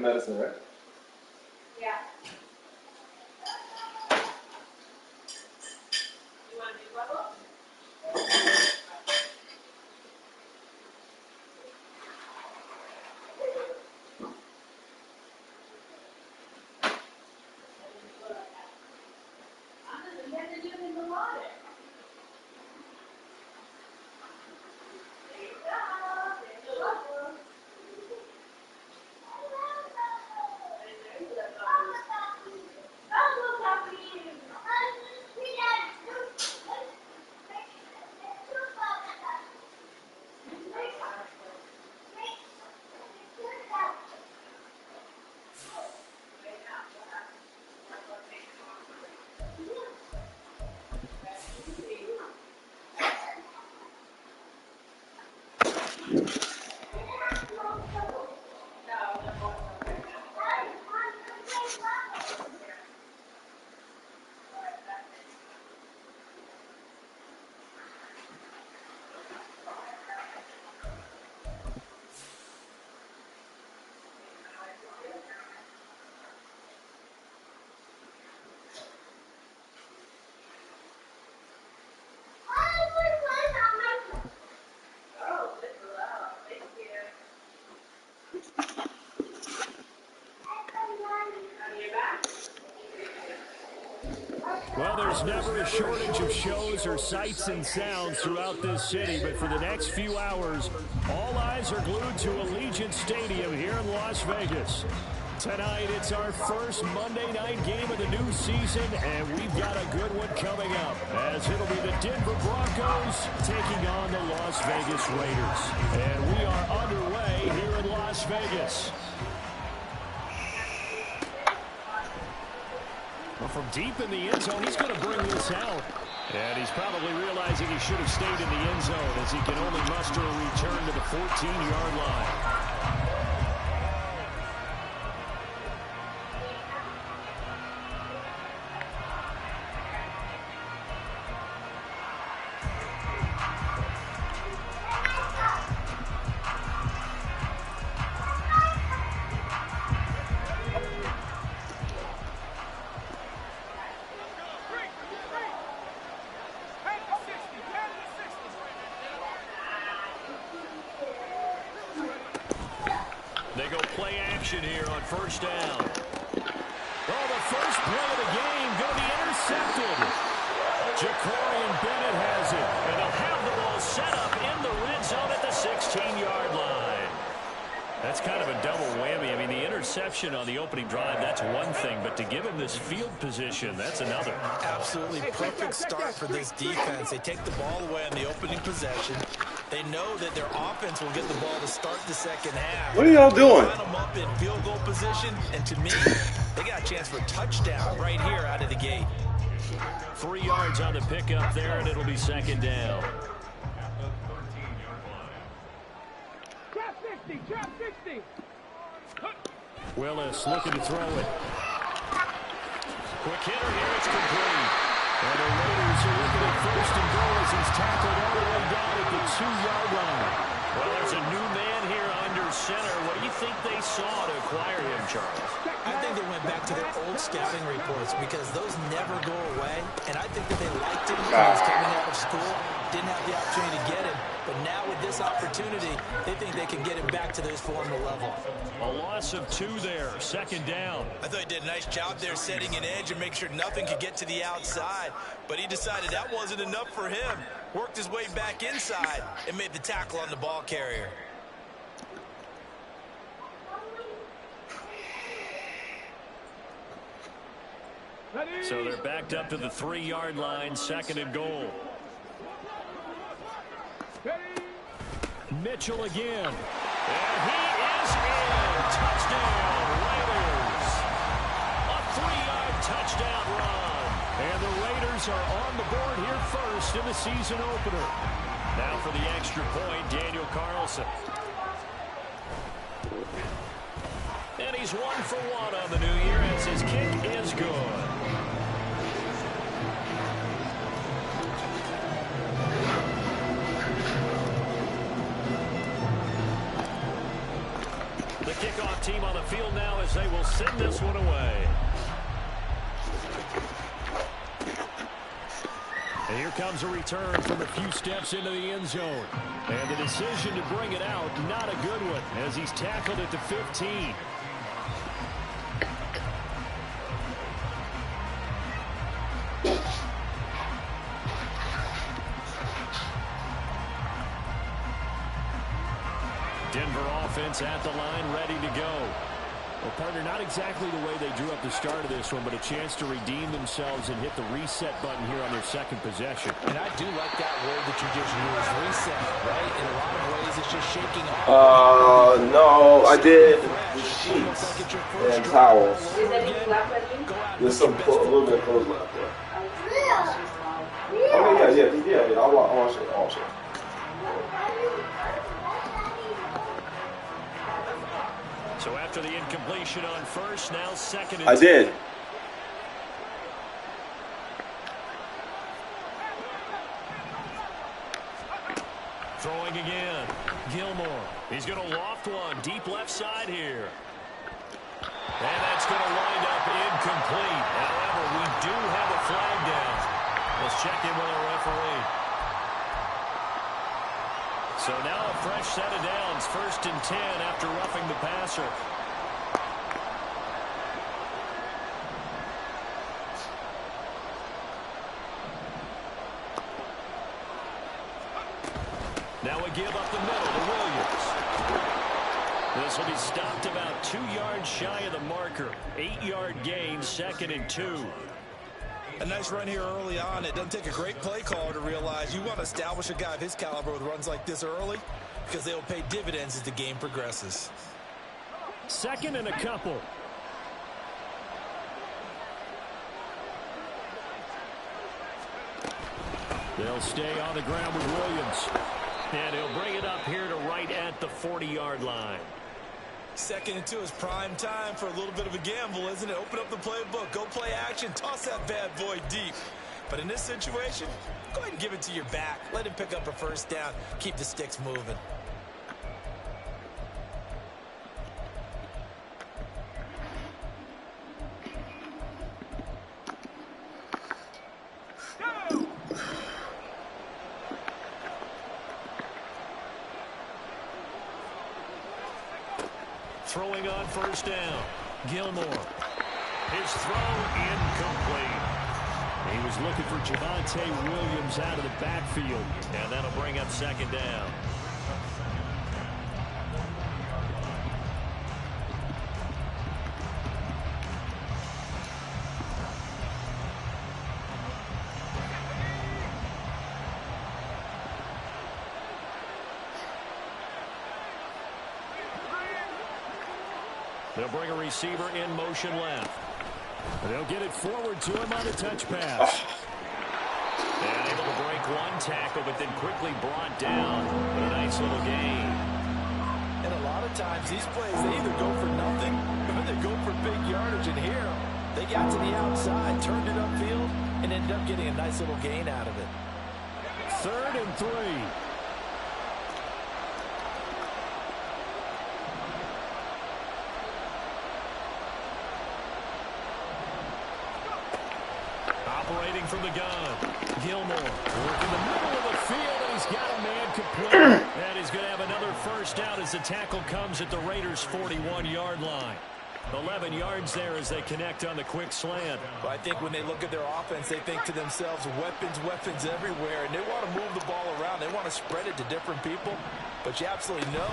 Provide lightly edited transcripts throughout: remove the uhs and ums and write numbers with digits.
medicine, right? Yeah. You want to do bubble? I'm just going to do it in the water. There you go. There's the bubble. Well, there's never a shortage of shows or sights and sounds throughout this city, but for the next few hours, all eyes are glued to Allegiant Stadium here in Las Vegas. Tonight, it's our first Monday night game of the new season, and we've got a good one coming up, as it'll be the Denver Broncos taking on the Las Vegas Raiders. And we are underway here in Las Vegas. Well, from deep in the end zone, he's going to bring this out. And he's probably realizing he should have stayed in the end zone, as he can only muster a return to the 14-yard line. They go play action here on first down. Oh, the first play of the game going to be intercepted. Jacorian Bennett has it, and they'll have the ball set up in the red zone at the 16-yard line. That's kind of a double whammy. I mean, the interception on the opening drive, that's one thing, but to give him this field position, that's another. Absolutely perfect start for this defense. They take the ball away on the opening possession. They know that their offense will get the ball to start the second half. What are y'all doing? Line them up in field goal position, and to me, they got a chance for a touchdown right here out of the gate. 3 yards on the pickup there, and it'll be second down. Trap 60. Willis looking to throw it. Quick hitter here, it's complete. And the Raiders are looking at first and goal as he's tackled all the way down at the 2-yard line. Well, there's a new man here under center. What do you think they saw to acquire him, Charles? I think they went back to their old scouting reports because those never go away. And I think that they liked him when he was coming out of school. Didn't have the opportunity to get him. But now with this opportunity, they think they can get him back to this former level. A loss of 2 there, second down. I thought he did a nice job there setting an edge and make sure nothing could get to the outside. But he decided that wasn't enough for him. Worked his way back inside and made the tackle on the ball carrier. So they're backed up to the 3-yard line, second and goal. Mitchell again. And he is in. Touchdown, Raiders. A 3-yard touchdown run. And the Raiders are on the board here first in the season opener. Now for the extra point, Daniel Carlson. And he's 1 for 1 on the new year as his kick is good. kickoff team on the field now as they will send this one away. And here comes a return from a few steps into the end zone. And the decision to bring it out, not a good one, as he's tackled at the 15. Denver offense at the line, ready to go. Well, partner, not exactly the way they drew up the start of this one, but a chance to redeem themselves and hit the reset button here on their second possession. And I do like that word that you just used, reset, right? In a lot of ways, it's just shaking off. No, I did the sheets and towels. There's some a little bit of clothes left there. Okay, yeah. I'll wash it. So after the incompletion on first, now second. I did. Throwing again. Gilmore. He's going to loft one deep left side here. And that's going to wind up incomplete. However, we do have a flag down. Let's check in with our referee. So now a fresh set of downs, 1st and 10 after roughing the passer. Now a give up the middle to Williams. This will be stopped about 2 yards shy of the marker. 8-yard gain, 2nd and 2. A nice run here early on. It doesn't take a great play caller to realize you want to establish a guy of his caliber with runs like this early because they will pay dividends as the game progresses. 2nd and a couple. They'll stay on the ground with Williams. And he'll bring it up here to right at the 40-yard line. 2nd and 2 is prime time for a little bit of a gamble, isn't it? Open up the playbook, go play action, toss that bad boy deep. But in this situation, go ahead and give it to your back. Let him pick up a first down. Keep the sticks moving. Throwing on first down. Gilmore. His throw incomplete. He was looking for Javonte Williams out of the backfield. And that'll bring up 2nd down. They'll bring a receiver in motion left. They'll get it forward to him on a touch pass. And able to break one tackle, but then quickly brought down with a nice little gain. And a lot of times these plays, they either go for nothing or they go for big yardage. And here, they got to the outside, turned it upfield, and ended up getting a nice little gain out of it. 3rd and 3. Operating from the gun. Gilmore working the middle of the field, and he's got a man complete. And he's going to have another first down as the tackle comes at the Raiders' 41-yard line. 11 yards there as they connect on the quick slant. But I think when they look at their offense, they think to themselves, weapons everywhere, and they want to move the ball around. They want to spread it to different people. But you absolutely know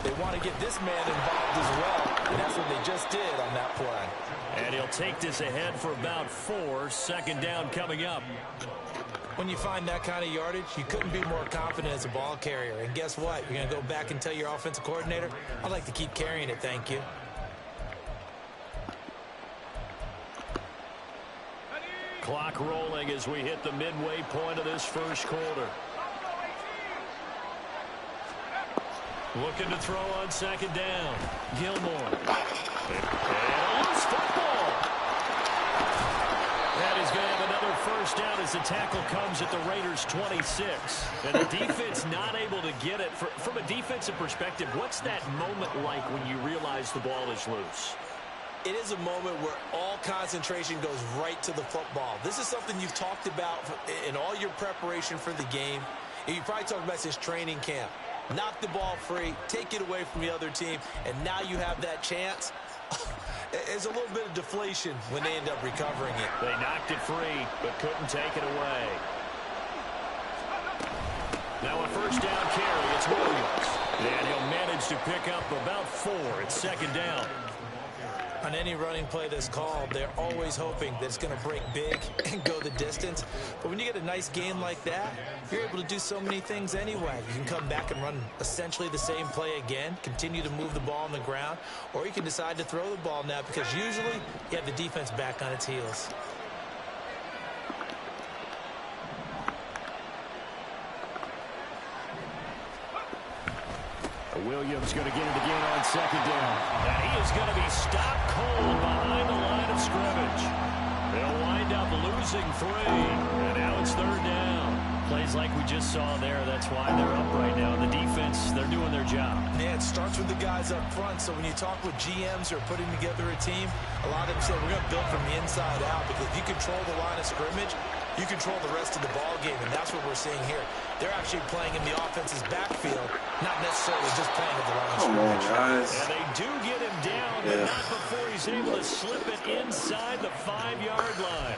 they want to get this man involved as well, and that's what they just did on that play. And he'll take this ahead for about 4. 2nd down coming up. When you find that kind of yardage, you couldn't be more confident as a ball carrier. And guess what? You're going to go back and tell your offensive coordinator, I'd like to keep carrying it, thank you. Clock rolling as we hit the midway point of this first quarter. Looking to throw on 2nd down. Gilmore. And a loose football. And he's going to have another first down as the tackle comes at the Raiders' 26. And the defense not able to get it. From a defensive perspective, what's that moment like when you realize the ball is loose? It is a moment where all concentration goes right to the football. This is something you've talked about in all your preparation for the game. And you probably talked about this training camp. Knock the ball free, take it away from the other team, and now you have that chance. There's a little bit of deflation when they end up recovering it. They knocked it free, but couldn't take it away. Now a first down carry, it's Williams. And he'll manage to pick up about 4. It's second down. On any running play that's called, they're always hoping that it's going to break big and go the distance. But when you get a nice gain like that, you're able to do so many things anyway. You can come back and run essentially the same play again, continue to move the ball on the ground, or you can decide to throw the ball now because usually you have the defense back on its heels. Williams going to get it again on second down. And he is going to be stopped cold behind the line of scrimmage. They'll wind up losing 3. And now it's third down. Plays like we just saw there. That's why they're up right now. The defense, they're doing their job. Yeah, it starts with the guys up front. So when you talk with GMs who are putting together a team, a lot of them say we're going to build from the inside out because if you control the line of scrimmage, you control the rest of the ball game, and that's what we're seeing here. They're actually playing in the offense's backfield, not necessarily just playing at the line of scrimmage. Come on, guys. And they do get him down, but not before he's able to slip it inside the 5-yard line.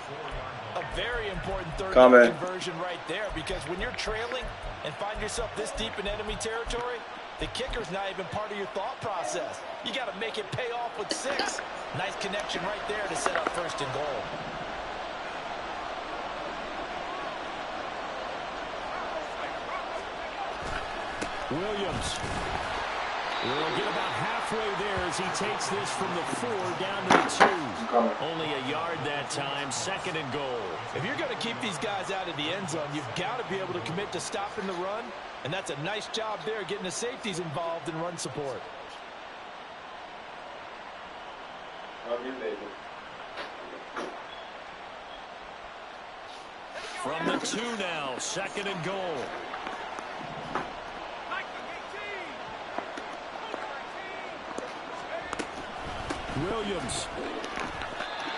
A very important third down conversion right there, because when you're trailing and find yourself this deep in enemy territory, the kicker's not even part of your thought process. You got to make it pay off with 6. Nice connection right there to set up first and goal. Williams will get about halfway there as he takes this from the 4 down to the 2. Only a yard that time, second and goal. If you're going to keep these guys out of the end zone, you've got to be able to commit to stopping the run, and that's a nice job there getting the safeties involved in run support. From the 2 now, second and goal. Williams.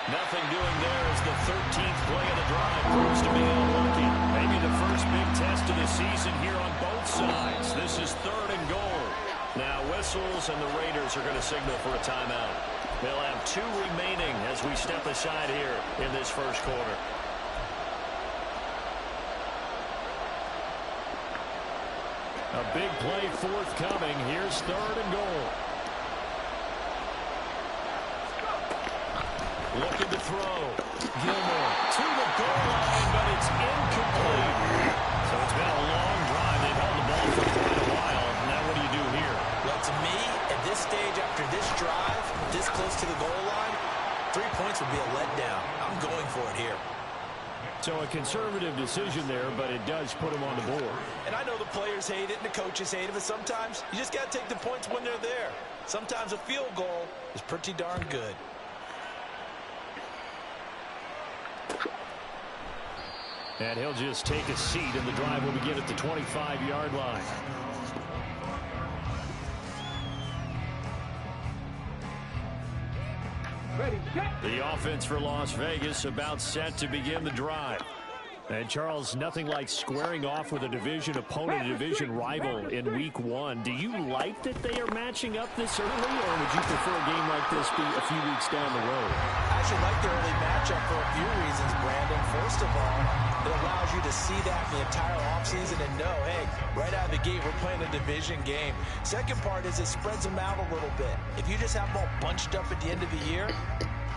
Nothing doing there as the 13th play of the drive proves to be unlucky. Maybe the first big test of the season here on both sides. This is third and goal. Now whistles and the Raiders are going to signal for a timeout. They'll have 2 remaining as we step aside here in this first quarter. A big play forthcoming. Here's third and goal. Looking to throw. Gilmore to the goal line, but it's incomplete. So it's been a long drive. They've held the ball for quite a while. Now what do you do here? Well, to me, at this stage, after this drive, this close to the goal line, 3 points would be a letdown. I'm going for it here. So a conservative decision there, but it does put them on the board. And I know the players hate it and the coaches hate it, but sometimes you just got to take the points when they're there. Sometimes a field goal is pretty darn good. And he'll just take a seat, and the drive will begin at the 25-yard line. The offense for Las Vegas about set to begin the drive. And Charles, nothing like squaring off with a division opponent, a division rival in week 1. Do you like that they are matching up this early, or would you prefer a game like this be a few weeks down the road? I actually like the early matchup for a few reasons, Brandon. First of all, it allows you to see that the entire offseason and know, hey, right out of the gate, we're playing a division game. Second part is it spreads them out a little bit. If you just have them all bunched up at the end of the year,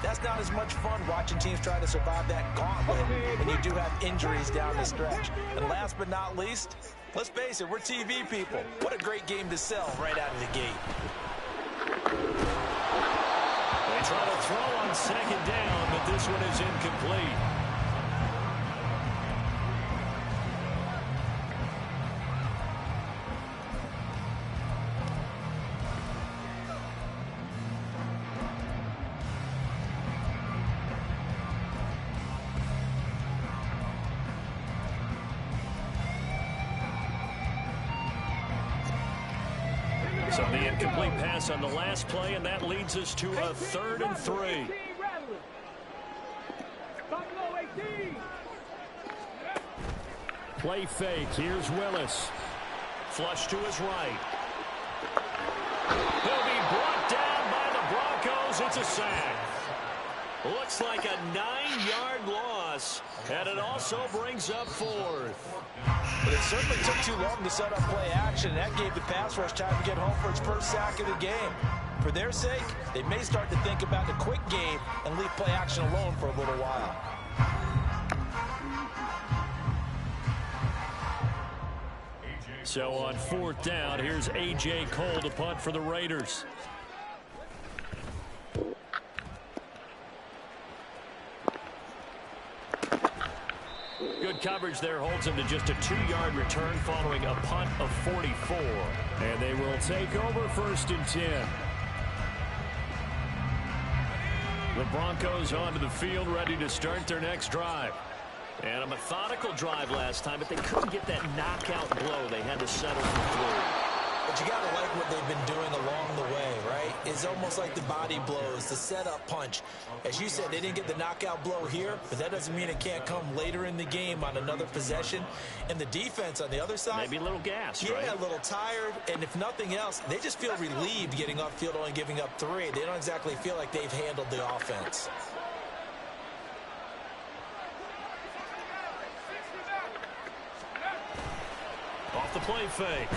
that's not as much fun watching teams try to survive that gauntlet when you do have injuries down the stretch. And last but not least, let's face it, we're TV people. What a great game to sell right out of the gate. They try to throw on second down, but this one is incomplete. So the incomplete pass on the last play, and that leads us to a 3rd and 3. Play fake. Here's Willis. Flush to his right. He'll be brought down by the Broncos. It's a sack. Looks like a 9-yard loss, and it also brings up 4th. But it certainly took too long to set up play action. That gave the pass rush time to get home for its first sack of the game. For their sake, they may start to think about the quick game and leave play action alone for a little while. So on 4th down, here's A.J. Cole to punt for the Raiders. Good coverage there, holds him to just a 2-yard return following a punt of 44. And they will take over 1st and 10. The Broncos onto the field, ready to start their next drive. And a methodical drive last time, but they couldn't get that knockout blow. They had to settle for 3. But you got to like what they've been doing along the way, right? It's almost like the body blows, the setup punch. As you said, they didn't get the knockout blow here, but that doesn't mean it can't come later in the game on another possession. And the defense on the other side, maybe a little gassed, yeah, right? a little tired. And if nothing else, they just feel relieved getting upfield, only giving up 3. They don't exactly feel like they've handled the offense. Off the play fake.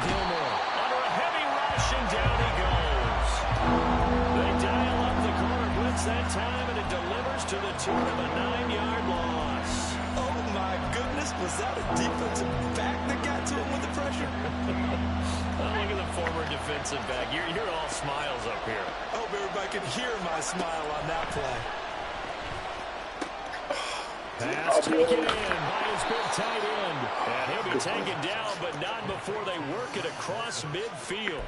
Gilmore under a heavy rush, and down he goes. They dial up the corner blitz that time, and it delivers to the tune of a 9-yard loss. Oh, my goodness. Was that a defensive back that got to him with the pressure? Oh, look at the former defensive back. You're all smiles up here. I hope everybody can hear my smile on that play. Pass taken in by his big tight end. And he'll be taken down, but not before they work it across midfield.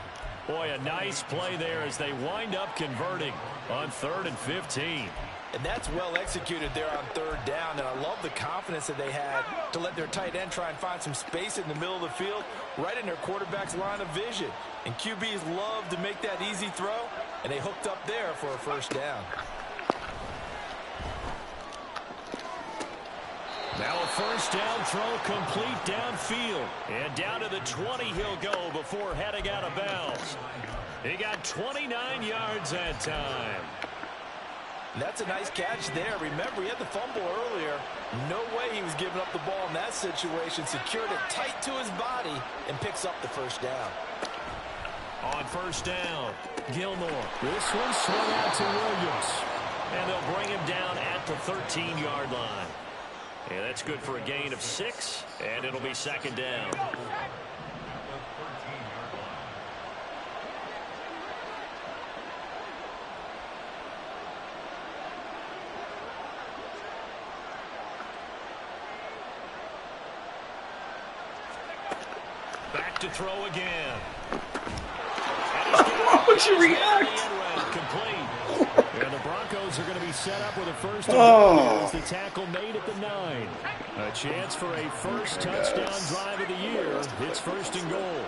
Boy, a nice play there as they wind up converting on 3rd and 15. And that's well executed there on 3rd down. And I love the confidence that they had to let their tight end try and find some space in the middle of the field, right in their quarterback's line of vision. And QBs love to make that easy throw, and they hooked up there for a 1st down. Now a 1st down throw complete downfield. And down to the 20 he'll go before heading out of bounds. He got 29 yards that time. That's a nice catch there. Remember, he had the fumble earlier. No way he was giving up the ball in that situation. Secured it tight to his body and picks up the 1st down. On 1st down, Gilmore. This one swung out to Williams. And they'll bring him down at the 13-yard line. And that's good for a gain of 6, and it'll be 2nd down. Back to throw again. Why would you react? Complete. And the Broncos are going to be set up with a 1st down as the tackle made at the 9. A chance for a first touchdown drive of the year. It's 1st and goal.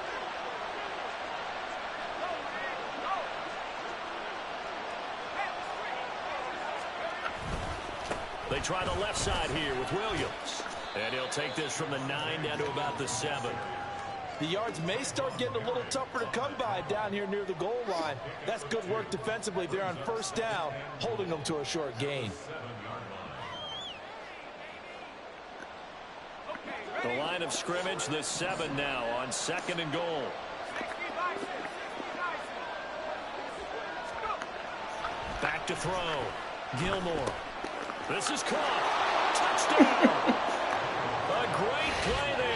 They try the left side here with Williams. And he'll take this from the 9 down to about the 7. The yards may start getting a little tougher to come by down here near the goal line. That's good work defensively there on 1st down, holding them to a short gain. The line of scrimmage, the 7 now on 2nd and goal. Back to throw. Gilmore. This is caught. Touchdown. A great play there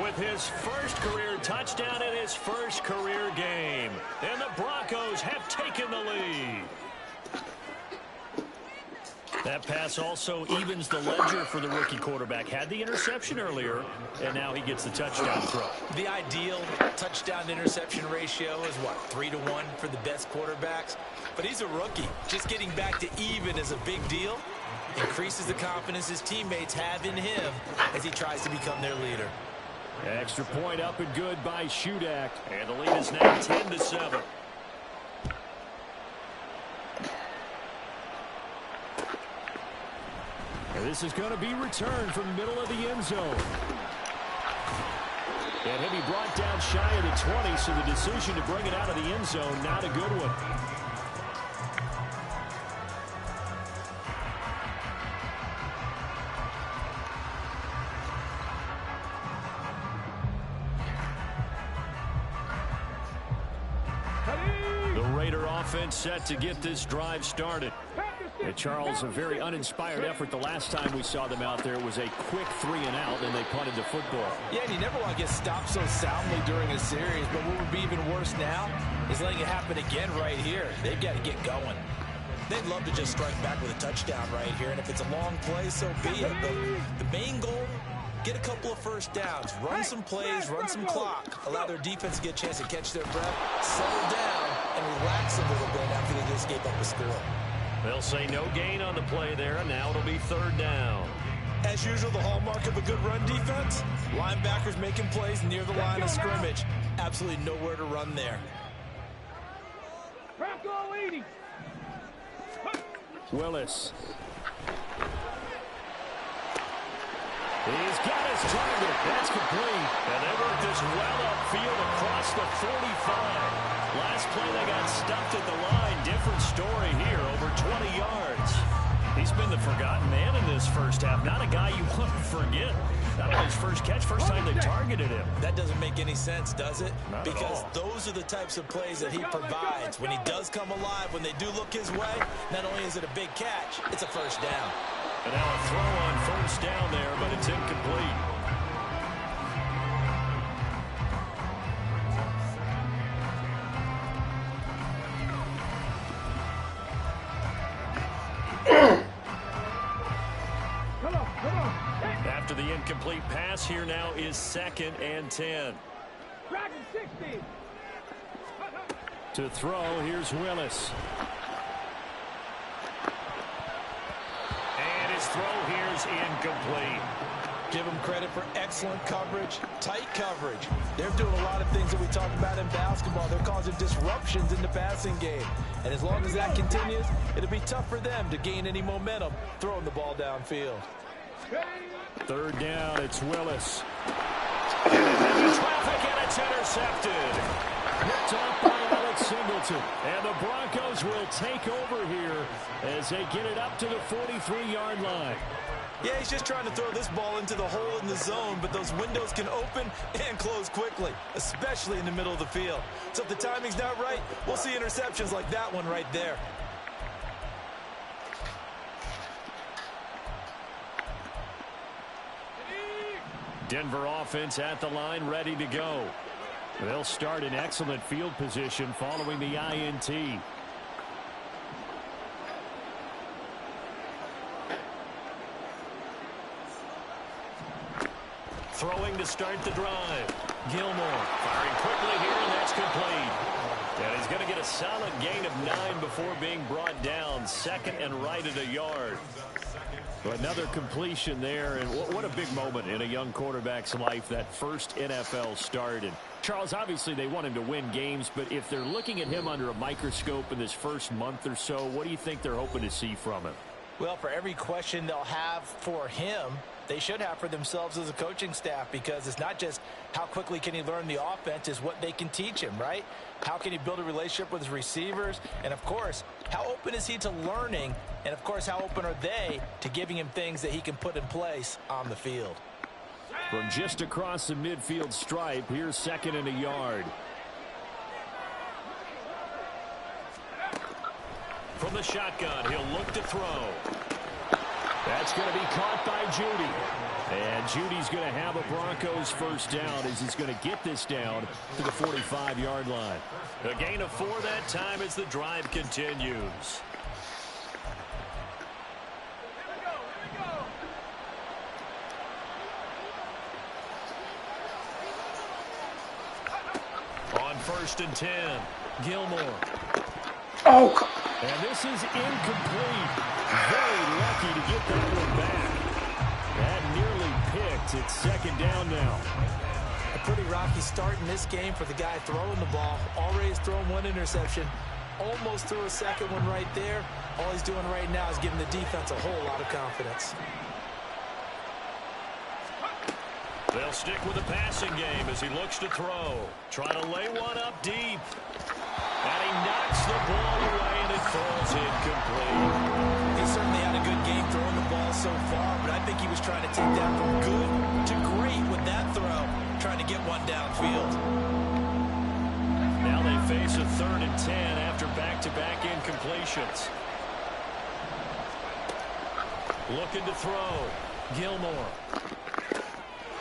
with his first career touchdown in his first career game. And the Broncos have taken the lead. That pass also evens the ledger for the rookie quarterback. Had the interception earlier, and now he gets the touchdown throw. The ideal touchdown-to-interception ratio is, what, 3-to-1 for the best quarterbacks? But he's a rookie. Just getting back to even is a big deal. Increases the confidence his teammates have in him as he tries to become their leader. Extra point up and good by Shudak. And the lead is now 10-7. And this is going to be returned from the middle of the end zone. And he'll be brought down shy of the 20, so the decision to bring it out of the end zone, not a good one. The Raider offense set to get this drive started. And Charles, a very uninspired effort the last time we saw them out there. It was a quick 3-and-out, and they punted the football. Yeah, and you never want to get stopped so soundly during a series, but what would be even worse now is letting it happen again right here. They've got to get going. They'd love to just strike back with a touchdown right here, and if it's a long play, so be it. But the main goal, get a couple of first downs, run some plays, run some clock, allow their defense to get a chance to catch their breath, settle down, and relax a little bit after they just gave up a score. They'll say no gain on the play there, and now it'll be 3rd down. As usual, the hallmark of a good run defense, linebackers making plays near the line of scrimmage. Absolutely nowhere to run there. Willis. He's got his target. That's complete. And they work this well upfield across the 45. Last play they got stuffed at the line. Different story here, over 20 yards. He's been the forgotten man in this first half. Not a guy you want to forget. Not only his first catch, first time they targeted him. That doesn't make any sense, does it? Not because at all. Those are the types of plays that he provides. When he does come alive, when they do look his way, not only is it a big catch, it's a first down. And now a throw on first down there, but it's incomplete. After the incomplete pass, here now is 2nd and 10. To throw, here's Willis. And his throw here's incomplete. Give them credit for excellent coverage, tight coverage. They're doing a lot of things that we talk about in basketball. They're causing disruptions in the passing game. And as long as that continues, it'll be tough for them to gain any momentum throwing the ball downfield. 3rd down, it's Willis. Into traffic, and it's intercepted. Ripped off by Alex Singleton. And the Broncos will take over here as they get it up to the 43-yard line. Yeah, he's just trying to throw this ball into the hole in the zone, but those windows can open and close quickly, especially in the middle of the field. So if the timing's not right, we'll see interceptions like that one right there. Denver offense at the line, ready to go. They'll start in excellent field position following the INT. Throwing to start the drive. Gilmore firing quickly here, and that's complete. And he's going to get a solid gain of 9 before being brought down. 2nd and right at a yard. Another completion there, and what a big moment in a young quarterback's life, that first NFL start. And Charles, obviously they want him to win games, but if they're looking at him under a microscope in this first month or so, what do you think they're hoping to see from him? Well, for every question they'll have for him, they should have for themselves as a coaching staff, because it's not just how quickly can he learn the offense, it's what they can teach him, right? How can he build a relationship with his receivers? And, of course, how open is he to learning? And, of course, how open are they to giving him things that he can put in place on the field? From just across the midfield stripe, here's 2nd and a yard. From the shotgun, he'll look to throw. That's going to be caught by Judy. And Judy's going to have a Broncos first down as he's going to get this down to the 45-yard line. A gain of 4 that time as the drive continues. On 1st and 10, Gilmore. Oh, and this is incomplete. Very lucky to get that one back. That nearly picked. It's 2nd down now. A pretty rocky start in this game for the guy throwing the ball. Already has thrown one interception. Almost threw a second one right there. All he's doing right now is giving the defense a whole lot of confidence. They'll stick with the passing game as he looks to throw. Trying to lay one up deep. And he knocks the ball away, and it falls incomplete. He certainly had a good game throwing the ball so far, but I think he was trying to take that from good to great with that throw, trying to get one downfield. Now they face a 3rd and 10 after back-to-back incompletions. Looking to throw. Gilmore.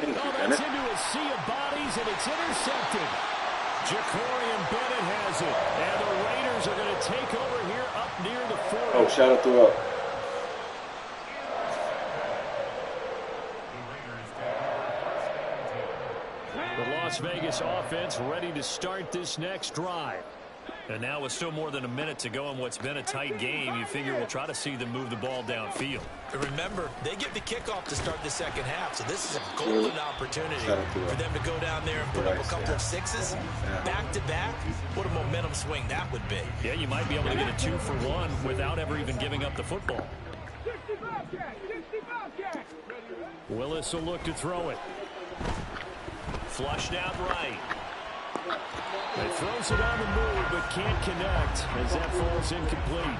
Oh, that's into a sea of bodies, and it's intercepted. Jacorian Bennett has it, and the Raiders are going to take over here up near the 40. Oh, shadow threw up. The Las Vegas offense ready to start this next drive. And now with still more than a minute to go in what's been a tight game, you figure we'll try to see them move the ball downfield. And remember, they get the kickoff to start the second half, so this is a golden opportunity for them to go down there and put up a couple of sixes back-to-back. What a momentum swing that would be. Yeah, you might be able to get a 2-for-1 without ever even giving up the football. Willis will look to throw it. Flushed out right. He throws it on the move, but can't connect as that falls incomplete.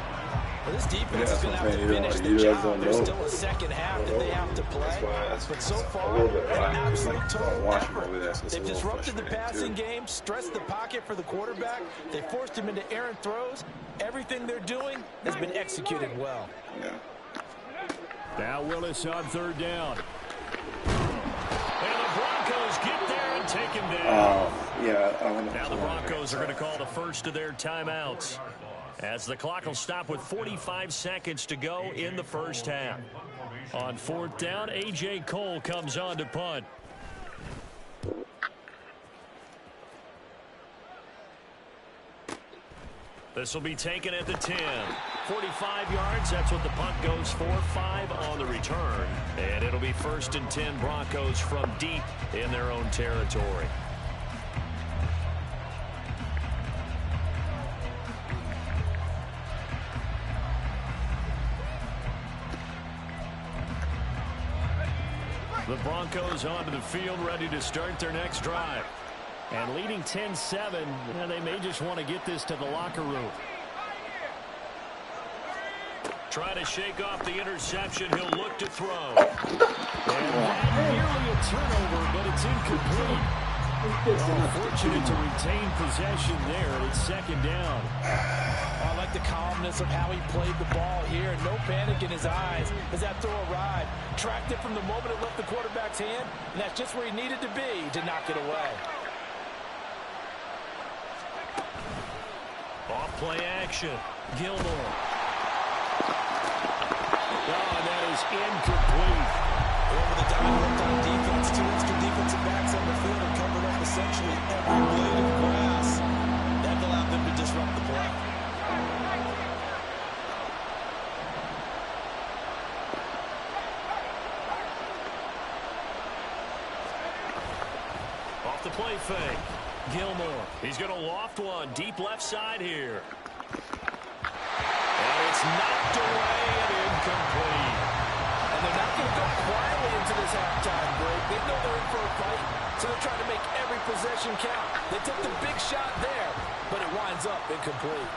Well, this defense is going to have to finish the job. There's still a second half that they have to play. But so far, an absolute total effort. They've disrupted the passing game, stressed the pocket for the quarterback. They forced him into errant throws. Everything they're doing has been executed well. Now Willis on 3rd down. And the Broncos get there and take him down. Now the Broncos are going to call the first of their timeouts, as the clock will stop with 45 seconds to go in the first half. On 4th down, A.J. Cole comes on to punt. This will be taken at the 10. 45 yards, that's what the punt goes for. 5 on the return. And it'll be 1st and 10 Broncos from deep in their own territory. The Broncos onto the field, ready to start their next drive. And leading 10-7, they may just want to get this to the locker room. Try to shake off the interception. He'll look to throw. And that nearly a turnover, but it's incomplete. Fortunate to retain possession there. It's 2nd down. I like the calmness of how he played the ball here. No panic in his eyes as that throw arrived. Tracked it from the moment it left the quarterback's hand, and that's just where he needed to be to knock it away. Off-play action. Gilmore. Oh, and that is incomplete. Over the diamond worked on defense. 2 extra defensive backs on the field and covered up essentially every blade of grass. That allowed them to disrupt the play. Off the play fake. Gilmore. He's going to loft one deep left side here. And it's knocked away and incomplete. And they're not going to go quietly into this halftime break. They know they're in for a fight, so they're trying to make every possession count. They took the big shot there, but it winds up incomplete.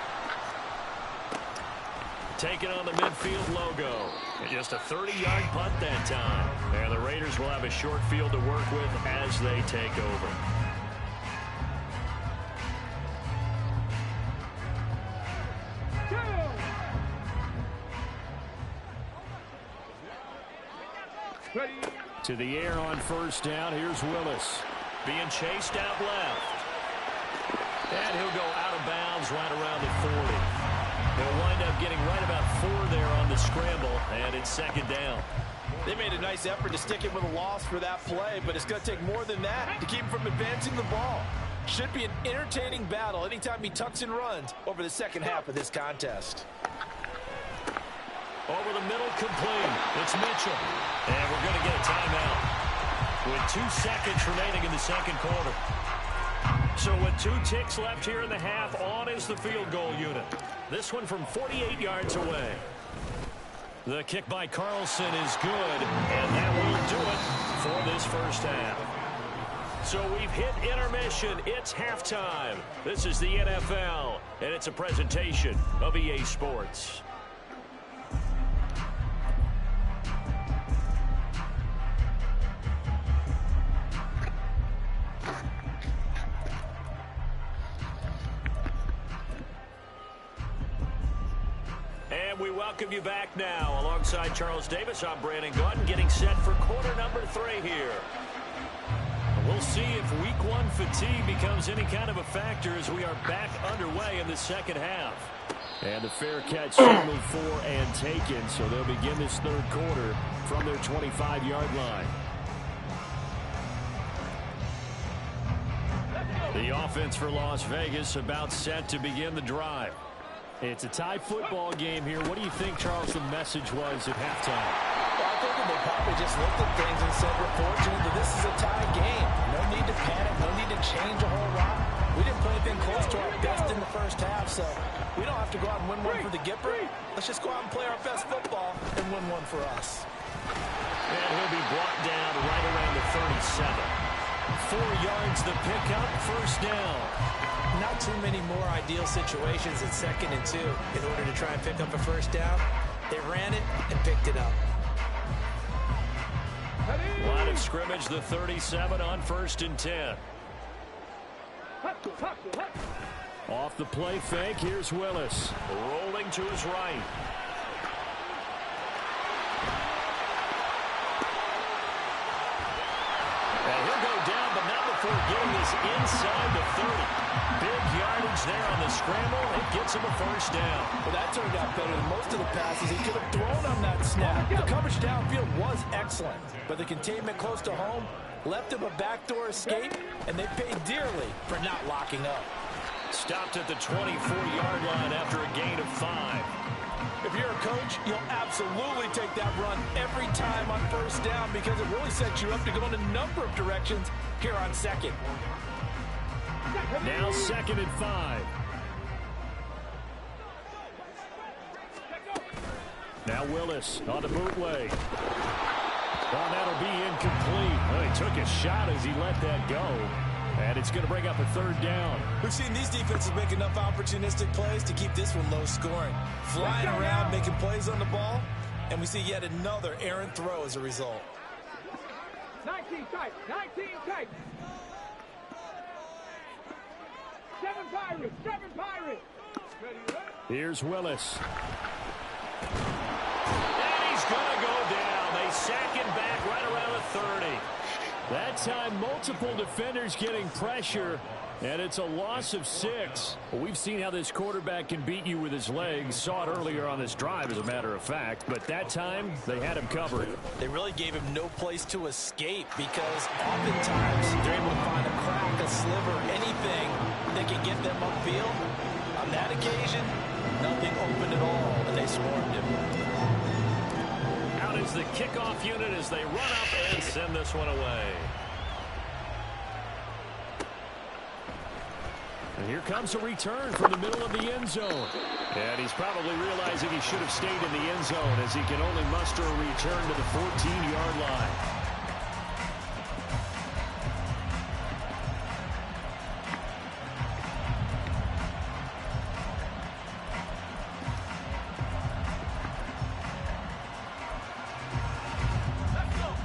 Taking on the midfield logo. And just a 30-yard punt that time. And the Raiders will have a short field to work with as they take over. To the air on 1st down. Here's Willis. Being chased out left. And he'll go out of bounds right around the 40. He'll wind up getting right about 4 there on the scramble, and it's 2nd down. They made a nice effort to stick it with a loss for that play, but it's going to take more than that to keep him from advancing the ball. Should be an entertaining battle anytime he tucks and runs over the second half of this contest. Over the middle, complete. It's Mitchell. And we're going to get a timeout. with 2 seconds remaining in the second quarter. So with 2 ticks left here in the half, on is the field goal unit. This one from 48 yards away. The kick by Carlson is good, and that will do it for this first half. So we've hit intermission. It's halftime. This is the NFL, and it's a presentation of EA Sports. And we welcome you back now. Alongside Charles Davis, I'm Brandon Gaudin, getting set for quarter number 3 here. We'll see if week 1 fatigue becomes any kind of a factor as we are back underway in the second half. And the fair catch signaled for and taken, so they'll begin this third quarter from their 25-yard line. The offense for Las Vegas about set to begin the drive. It's a tie football game here. What do you think, Charles, the message was at halftime? Well, I think that they probably just looked at things and said, we're fortunate that this is a tie game. No need to panic. No need to change a whole lot. We didn't play anything close to our best in the first half, so we don't have to go out and win one for the Gipper. Let's just go out and play our best football and win one for us. And he'll be brought down right around the 37. 4 yards the pickup, first down. Not too many more ideal situations at 2nd and 2 in order to try and pick up a first down. They ran it and picked it up. Line of scrimmage, the 37 on 1st and 10. Off the play fake, here's Willis. Rolling to his right. And he'll go down, but not before getting this inside the 30. Big yardage there on the scramble. It gets him a first down. Well, that turned out better than most of the passes he could have thrown on that snap. The coverage downfield was excellent, but the containment close to home left him a backdoor escape, and they paid dearly for not locking up. Stopped at the 24-yard line after a gain of 5. If you're a coach, you'll absolutely take that run every time on first down because it really sets you up to go in a number of directions here on 2nd. Now 2nd and 5. Now Willis on the bootleg. Well, that'll be incomplete. Well, he took a shot as he let that go. And it's going to bring up a 3rd down. We've seen these defenses make enough opportunistic plays to keep this one low scoring. Flying around, making plays on the ball, and we see yet another errant throw as a result. 19 tight, 19 tight. 7 Pirates, 7 Pirates. Here's Willis. And he's going to go down. They sack him back right around the 30. That time, multiple defenders getting pressure, and it's a loss of 6. Well, we've seen how this quarterback can beat you with his legs. Saw it earlier on this drive, as a matter of fact. But that time, they had him covered. They really gave him no place to escape because oftentimes they're able to find a crack, a sliver, anything that can get them upfield. On that occasion, nothing open at all, and they swarmed him. Out is the kickoff unit as they run up and send this one away. And here comes a return from the middle of the end zone. And he's probably realizing he should have stayed in the end zone as he can only muster a return to the 14-yard line.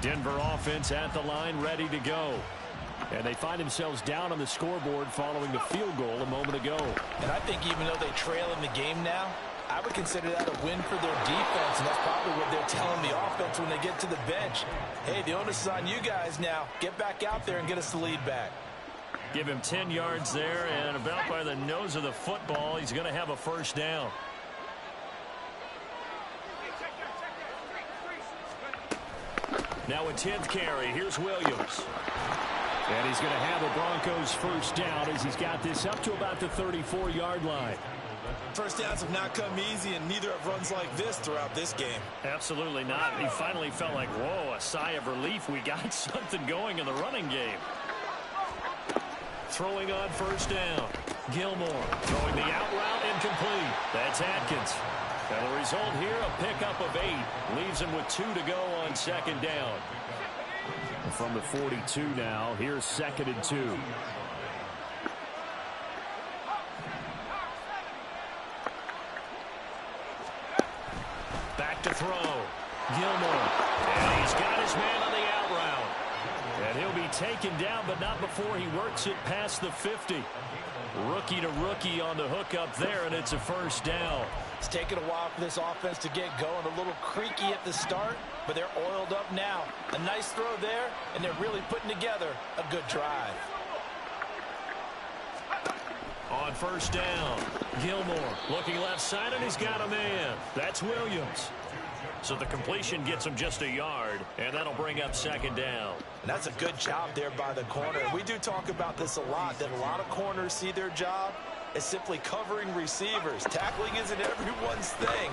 Denver offense at the line, ready to go. And they find themselves down on the scoreboard following the field goal a moment ago. And I think even though they trail in the game now, I would consider that a win for their defense, and that's probably what they're telling the offense when they get to the bench. Hey, the onus is on you guys now. Get back out there and get us the lead back. Give him 10 yards there, and about by the nose of the football, he's going to have a first down. Now a 10th carry. Here's Williams. And he's going to have a Broncos first down as he's got this up to about the 34-yard line. First downs have not come easy, and neither have runs like this throughout this game. Absolutely not. He finally felt like, whoa, a sigh of relief. We got something going in the running game. Throwing on first down. Gilmore throwing the out route incomplete. That's Atkins. And the result here, a pickup of 8. Leaves him with 2 to go on second down. From the 42 now, here's 2nd and 2. Back to throw. Gilmore. And he's got his man on the out route. And he'll be taken down, but not before he works it past the 50. Rookie to rookie on the hookup there, and it's a first down. It's taken a while for this offense to get going. A little creaky at the start, but they're oiled up now. A nice throw there, and they're really putting together a good drive. On first down, Gilmore looking left side, and he's got a man. That's Williams. So the completion gets him just a yard, and that'll bring up second down. And that's a good job there by the corner. We do talk about this a lot, that a lot of corners see their job as simply covering receivers. Tackling isn't everyone's thing.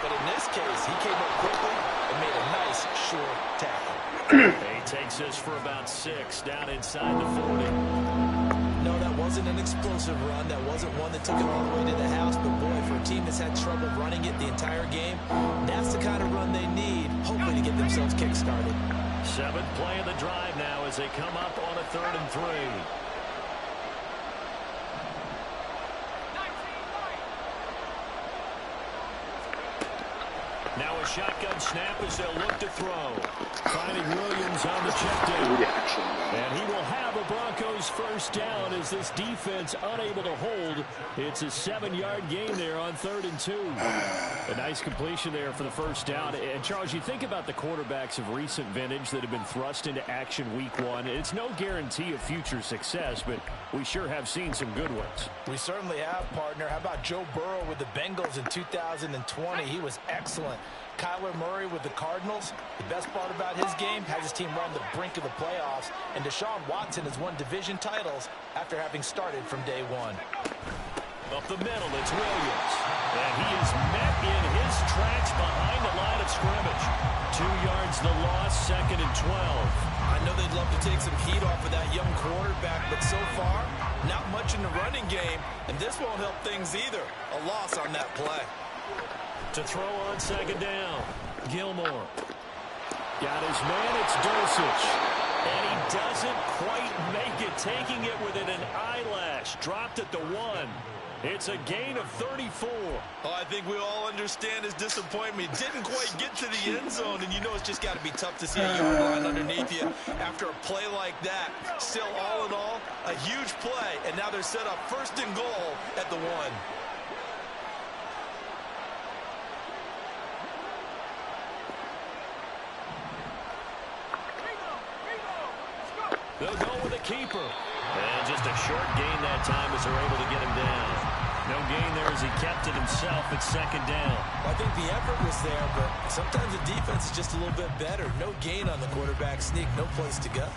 But in this case, he came up quickly and made a nice, short tackle. He takes this for about 6 down inside the 40. No, that wasn't an explosive run. That wasn't one that took it all the way to the house. But, boy, for a team that's had trouble running it the entire game, that's the kind of run they need, hopefully to get themselves kick-started. 7th play of the drive now as they come up on a 3rd and 3. Now a shotgun snap as they'll look to throw. Finding Williams on the check down. And he will have a Broncos first down as this defense unable to hold. It's a 7-yard gain there on 3rd and 2. A nice completion there for the first down. And Charles, you think about the quarterbacks of recent vintage that have been thrust into action week 1. It's no guarantee of future success, but we sure have seen some good ones. We certainly have, partner. How about Joe Burrow with the Bengals in 2020? He was excellent. Kyler Murray with the Cardinals. The best part about his game, has his team right on the brink of the playoffs. And Deshaun Watson has won division titles after having started from day 1. Up the middle, it's Williams. And he is met in his tracks behind the line of scrimmage. 2 yards the loss, 2nd and 12. I know they'd love to take some heat off of that young quarterback, but so far, not much in the running game. And this won't help things either. A loss on that play. To throw on 2nd down, Gilmore. Got his man, it's Dulcich. And he doesn't quite make it, taking it within an eyelash. Dropped at the 1. It's a gain of 34. Oh, I think we all understand his disappointment. Didn't quite get to the end zone, and you know it's just got to be tough to see a yard line underneath you after a play like that. Still, all in all, a huge play, and now they're set up 1st and goal at the 1. They'll go with a keeper. And just a short gain that time as they're able to get him down. No gain there as he kept it himself at 2nd down. I think the effort was there, but sometimes the defense is just a little bit better. No gain on the quarterback sneak, no place to go.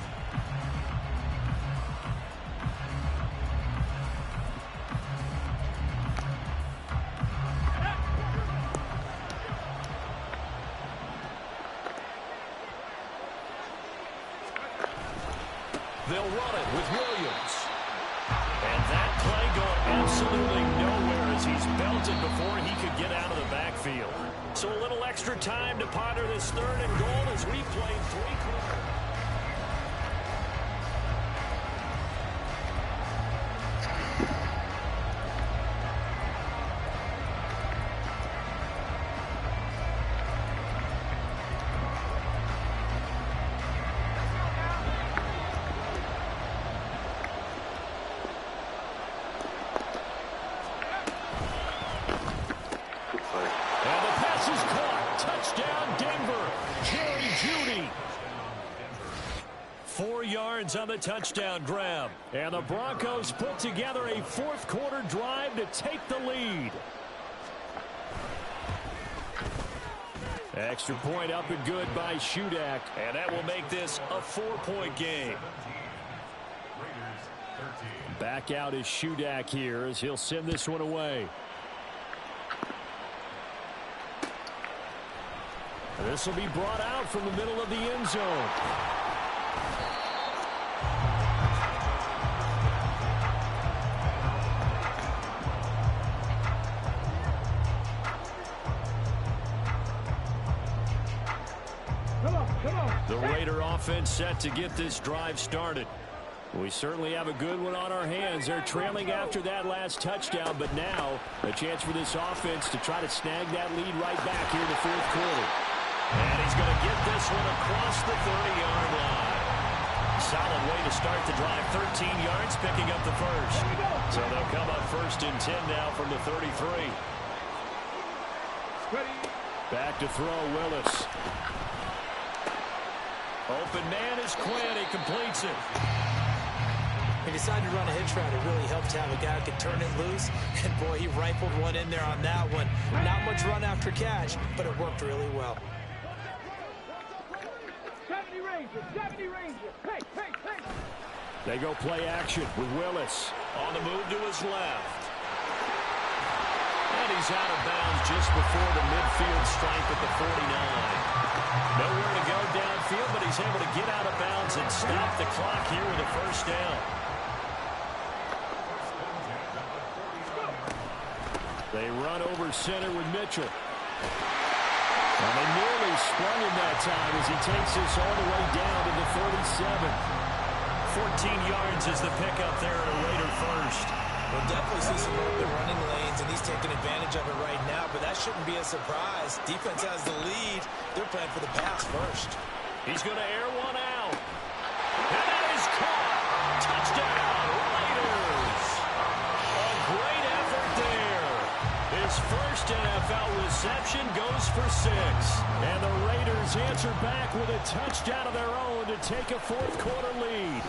They'll run it with Williams. And that play going absolutely nowhere as he's belted before he could get out of the backfield. So a little extra time to ponder this 3rd and goal as we play 3 quarters. On the touchdown grab, and the Broncos put together a 4th quarter drive to take the lead. Extra point up and good by Shudak, and that will make this a 4-point game. Back out is Shudak here as he'll send this one away. This will be brought out from the middle of the end zone. The Raider offense set to get this drive started. We certainly have a good one on our hands. They're trailing after that last touchdown, but now a chance for this offense to try to snag that lead right back here in the fourth quarter. And he's going to get this one across the 30-yard line. Solid way to start the drive. 13 yards, picking up the first. So they'll come up 1st and 10 now from the 33. Back to throw, Willis. Open man is Quinn. He completes it. He decided to run a hitch route. It really helped to have a guy who could turn it loose. And, boy, he rifled one in there on that one. Not much run after catch, but it worked really well. 70 Rangers, 70 Rangers. Hey. They go play action with Willis. On the move to his left. And he's out of bounds just before the midfield stripe at the 49. Nowhere to go downfield, but he's able to get out of bounds and stop the clock here with a first down. They run over center with Mitchell. And they nearly sprung him that time as he takes this all the way down to the 47. 14 yards is the pickup there at a Raider first. We'll definitely see some open running lanes, and he's taking advantage of it right now, but that shouldn't be a surprise. Defense has the lead. They're playing for the pass first. He's going to air one out. And that is caught. Touchdown, Raiders. A great effort there. His first NFL reception goes for 6. And the Raiders answer back with a touchdown of their own to take a fourth quarter lead.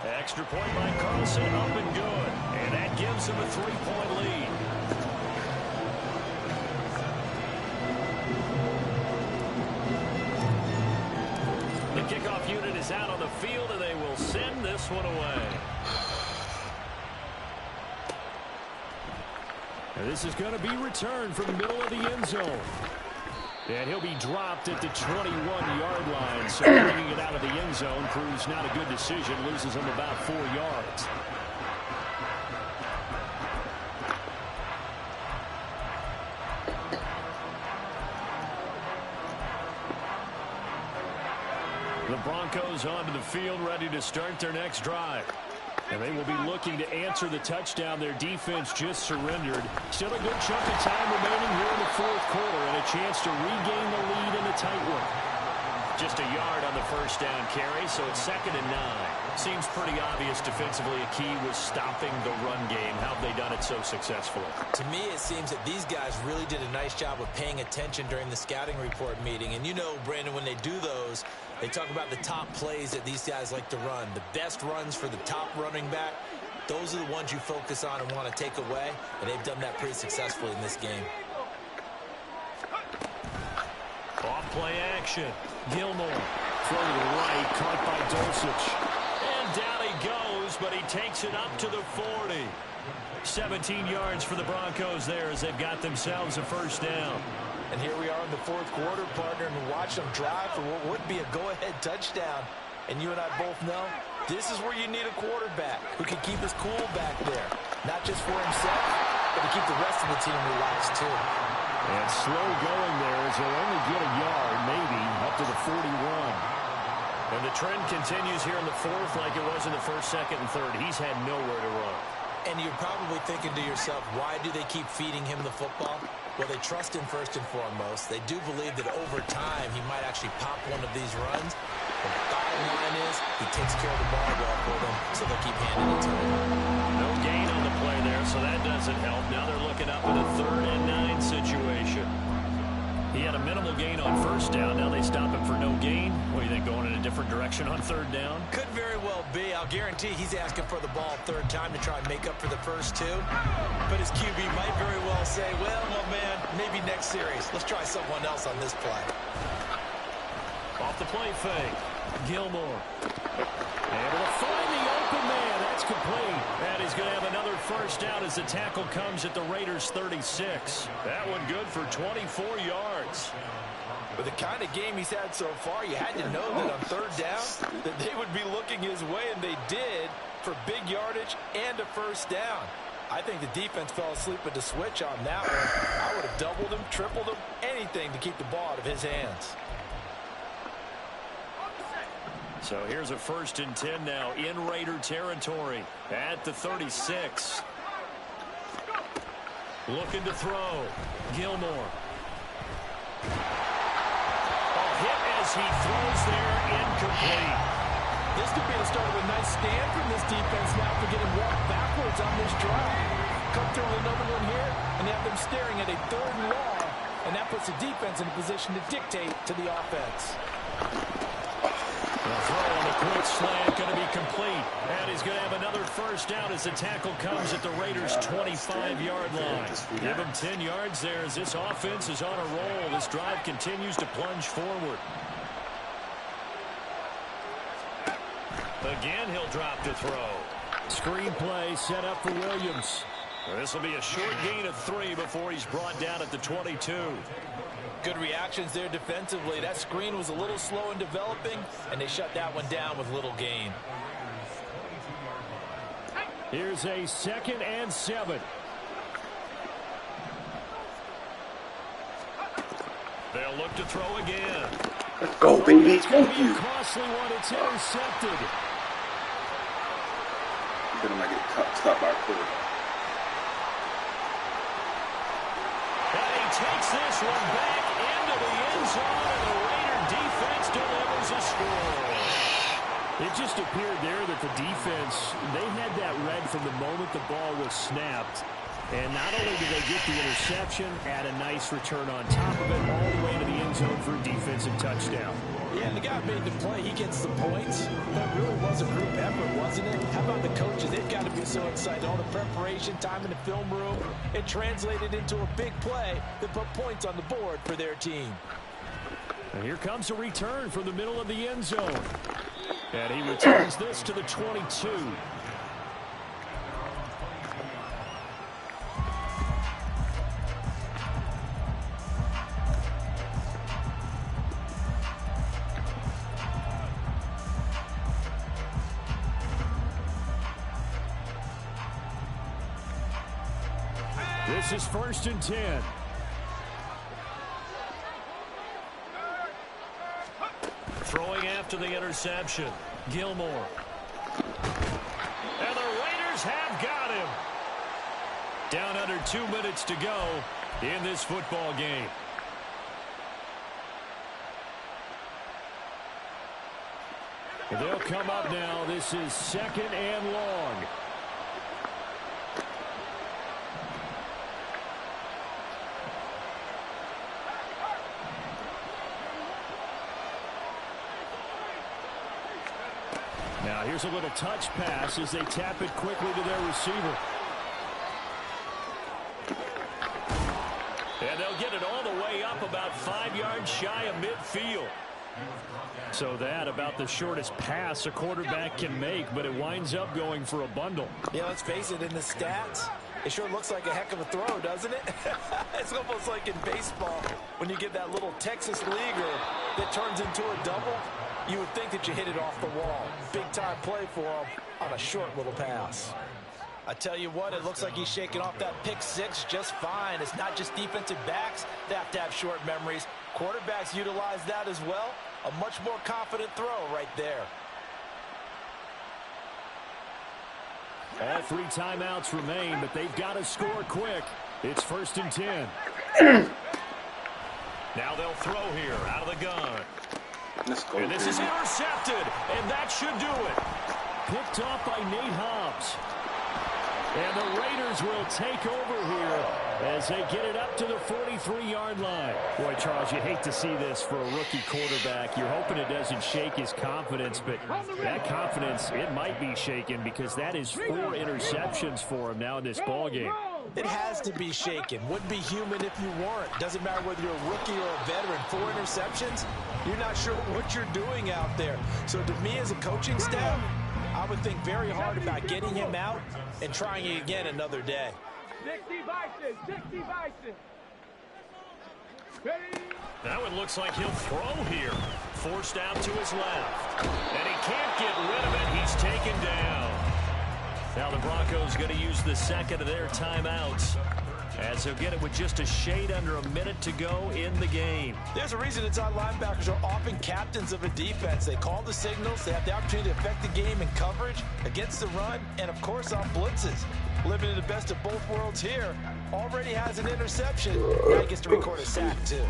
Extra point by Carlson, up and good. And that gives him a 3-point lead. The kickoff unit is out on the field, and they will send this one away. And this is going to be returned from the middle of the end zone. And he'll be dropped at the 21-yard line. So bringing it out of the end zone proves not a good decision. Loses him about 4 yards. The Broncos onto the field, ready to start their next drive. And they will be looking to answer the touchdown their defense just surrendered. Still a good chunk of time remaining here in the fourth quarter and a chance to regain the lead in a tight one. Just a yard on the first down carry, so it's 2nd and 9. Seems pretty obvious defensively a key was stopping the run game. How have they done it so successfully? To me, it seems that these guys really did a nice job of paying attention during the scouting report meeting. And you know, Brandon, when they do those, they talk about the top plays that these guys like to run. The best runs for the top running back, those are the ones you focus on and want to take away. And they've done that pretty successfully in this game. Off play action. Gilmore. Throw to the right. Caught by Dulcich. And down he goes, but he takes it up to the 40. 17 yards for the Broncos there as they've got themselves a first down. And here we are in the fourth quarter, partner, and watch them drive for what would be a go-ahead touchdown. And you and I both know this is where you need a quarterback who can keep his cool back there. Not just for himself, but to keep the rest of the team relaxed, too. And slow going there as he'll only get a yard, maybe, up to the 41. And the trend continues here in the fourth like it was in the first, second, and third. He's had nowhere to run. And you're probably thinking to yourself, why do they keep feeding him the football? Well, they trust him first and foremost. They do believe that over time he might actually pop one of these runs. The bottom line is he takes care of the ball well for them, so they'll keep handing it to him. No gain on the play there, so that doesn't help. Now they're looking up at a 3rd and 9 situation. He had a minimal gain on first down. Now they stop him for no gain. What do you think, going in a different direction on 3rd down? Could very well be. I'll guarantee he's asking for the ball 3rd time to try and make up for the first 2. But his QB might very well say, well, my man, maybe next series. Let's try someone else on this play. Off the play fake. Gilmore. Able to find the open man. That's complete. And he's going to have another first down as the tackle comes at the Raiders' 36. That one good for 24 yards. With the kind of game he's had so far, you had to know that on third down that they would be looking his way, and they did, for big yardage and a first down. I think the defense fell asleep at the switch on that one. I would have doubled him, tripled him, anything to keep the ball out of his hands. So here's a 1st and 10 now in Raider territory at the 36. Looking to throw. Gilmore. A hit as he throws there, incomplete. This could be the start of a nice stand from this defense now for getting walked backwards on this drive. Come through with another one here, and they have them staring at a 3rd and long, and that puts the defense in a position to dictate to the offense. The throw on the quick slant going to be complete, and he's going to have another first down as the tackle comes at the Raiders' 25-yard line. Give him 10 yards there as this offense is on a roll. This drive continues to plunge forward. Again, he'll drop to throw. Screen play set up for Williams. This will be a short gain of 3 before he's brought down at the 22. Good reactions there defensively. That screen was a little slow in developing, and they shut that one down with little gain. Here's a 2nd and 7. They'll look to throw again. Let's go, baby. Thank you. Costly one. It's intercepted. Then I might get stopped by a quarter. And he takes this one back into the end zone, and the Raider defense delivers a score. It just appeared there that the defense, they had that read from the moment the ball was snapped. And not only did they get the interception, add a nice return on top of it, all the way to the end zone for a defensive touchdown. Yeah, and the guy made the play. He gets the points. That really was a group effort, wasn't it? How about the coaches? They've got to be so excited. All the preparation, time in the film room, it translated into a big play that put points on the board for their team. And here comes a return from the middle of the end zone. And he returns this to the 22. This is 1st and 10. Throwing after the interception. Gilmore. And the Raiders have got him. Down under 2 minutes to go in this football game. And they'll come up now. This is 2nd and long. Now here's a little touch pass as they tap it quickly to their receiver. And they'll get it all the way up about 5 yards shy of midfield. So that about the shortest pass a quarterback can make, but it winds up going for a bundle. Yeah, let's face it, in the stats, it sure looks like a heck of a throw, doesn't it? It's almost like in baseball when you get that little Texas leaguer that turns into a double. You would think that you hit it off the wall. Big-time play for him on a short little pass. I tell you what, it looks like he's shaking off that pick six just fine. It's not just defensive backs that have to have short memories. Quarterbacks utilize that as well. A much more confident throw right there. All 3 timeouts remain, but they've got to score quick. It's 1st and 10. Now they'll throw here out of the gun. Let's go. And this is intercepted, and that should do it. Picked off by Nate Hobbs. And the Raiders will take over here as they get it up to the 43-yard line. Boy, Charles, you hate to see this for a rookie quarterback. You're hoping it doesn't shake his confidence, but that confidence, it might be shaken because that is 4 interceptions for him now in this ballgame. It has to be shaken. Wouldn't be human if you weren't. Doesn't matter whether you're a rookie or a veteran. 4 interceptions, you're not sure what you're doing out there. So to me as a coaching staff, I would think very hard about getting him out and trying it again another day. 60 Bison, 60 Bison. That one looks like he'll throw here. Forced out to his left. And he can't get rid of it. He's taken down. Now the Broncos going to use the second of their timeouts, as they'll get it with just a shade under a minute to go in the game. There's a reason inside linebackers are often captains of a defense. They call the signals. They have the opportunity to affect the game in coverage, against the run, and, of course, on blitzes. Living in the best of both worlds here. Already has an interception. Now he gets to record a sack, too.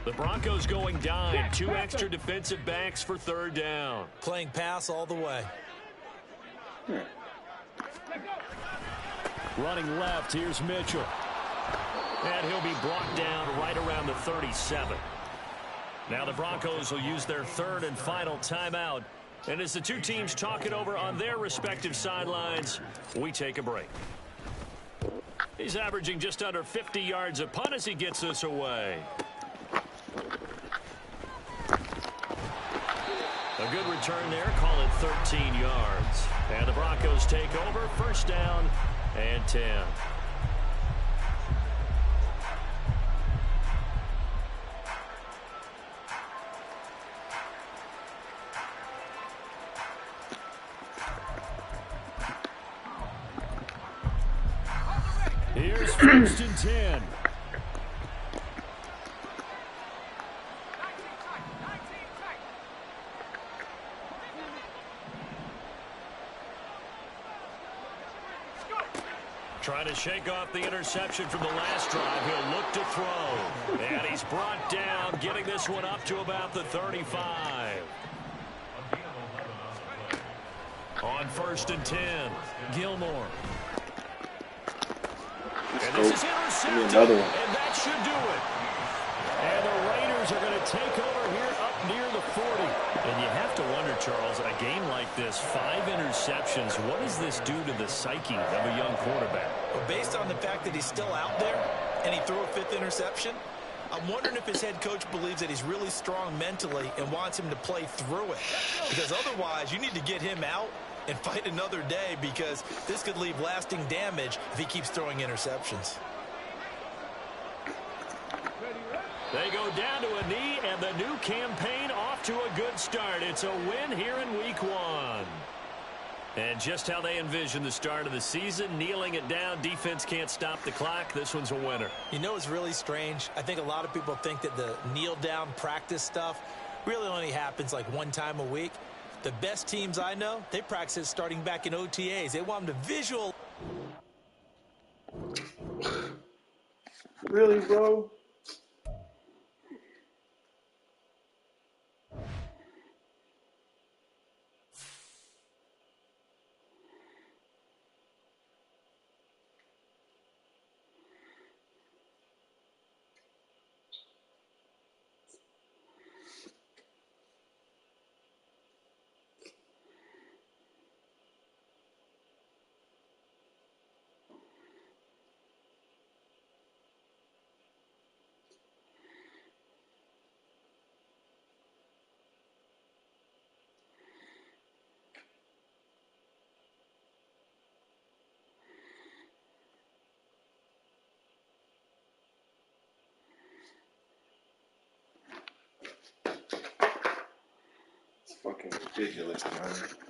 The Broncos going dime. 2 extra defensive backs for third down. Playing pass all the way. Running left, here's Mitchell. And he'll be brought down right around the 37. Now the Broncos will use their third and final timeout. And as the two teams talk it over on their respective sidelines, we take a break. He's averaging just under 50 yards a punt as he gets this away. A good return there, call it 13 yards. And the Broncos take over, first down and 10. Here's first and 10. Trying to shake off the interception from the last drive. He'll look to throw. And he's brought down, getting this one up to about the 35. On first and 10, Gilmore. And this is intercepted, and that should do it. And the Raiders are going to take over here up near the 40. And you have to wonder, Charles, a game like this, 5 interceptions, what does this do to the psyche of a young quarterback? Well, based on the fact that he's still out there and he threw a 5th interception, I'm wondering if his head coach believes that he's really strong mentally and wants him to play through it. Because otherwise, you need to get him out and fight another day, because this could leave lasting damage if he keeps throwing interceptions. They go down to a knee, and the new campaign off to a good start. It's a win here in week 1. And just how they envision the start of the season, kneeling it down, defense can't stop the clock. This one's a winner. You know, it's really strange. I think a lot of people think that the kneel-down practice stuff really only happens like one time a week. The best teams I know, they practice it starting back in OTAs. They want them to visual. Really, bro? Fucking ridiculous, man.